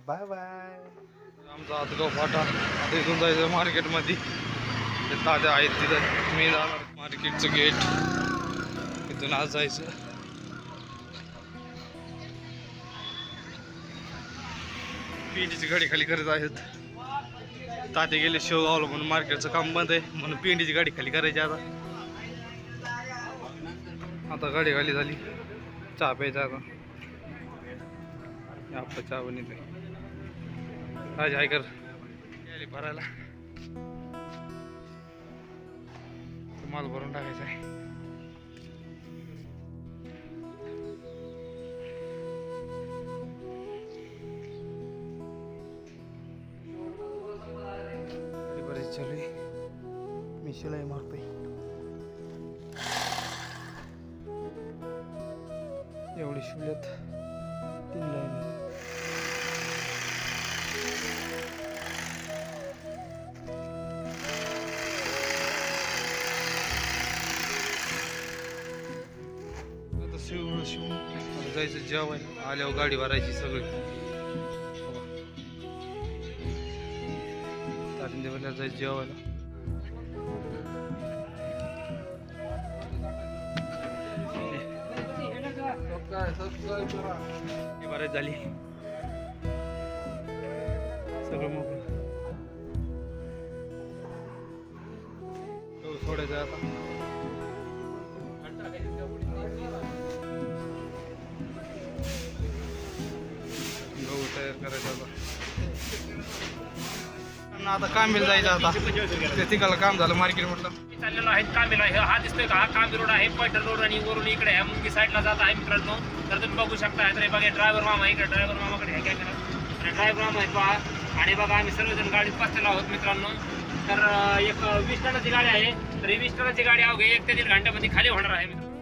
Bye bye. आमचा आतगाव फाटा आता इथून जायचं मार्केटमध्ये. ते ताज्या आहेत तिथं मी जाणार मार्केटचं गेट इथून आज जायचं. पिंडीची गाडी खाली करत आहेत. ताते गेले शेवगावला म्हणून मार्केटचं काम बंद आहे म्हणून पिंडीची गाडी खाली करायची आता गाडी खाली झाली. चहा प्यायचा आता आपलं चहा बनवते आज हाय कर यायला भरायला माल भरून टाकायचा आहे. बरेच चालू आहे. मी शिलाई मारतोय. एवढी शिवल्यात 3 लाईन. आता शिवून आता जायचं जेवायला. आल्यावर गाडी भरायची सगळी. तारिंदेवाला जायचं जेवायला. बरेच झाली सगळं मोकळं सोडायचं आता. गहू तयार करायचा आता कामेल जायचं आता. ते तिकडलं काम झालं मार्केट म्हटलं चाललेलो आहे कामेल आहे. हा दिसतोय का हा कामेल रोड आहे. पैठण रोड आणि वरून इकडे ह्या मुंगी साईडला जात आहे मित्रांनो. तर तुम्ही बघू शकता. तर बघा ड्रायव्हर मामा इकडे ड्रायव्हर मामाकडे ह्या कॅमेरा आणि ड्रायव्हर मामा आहे पहा. आणि बघा आम्ही सर्वजण गाडीत बसलेलो आहोत मित्रांनो. तर एक 20 टनाची गाडी आहे. तर ही 20 टनाची गाडी अवघे 1 ते 1.5 घंट्यामध्ये खाली होणार आहे मित्रांनो.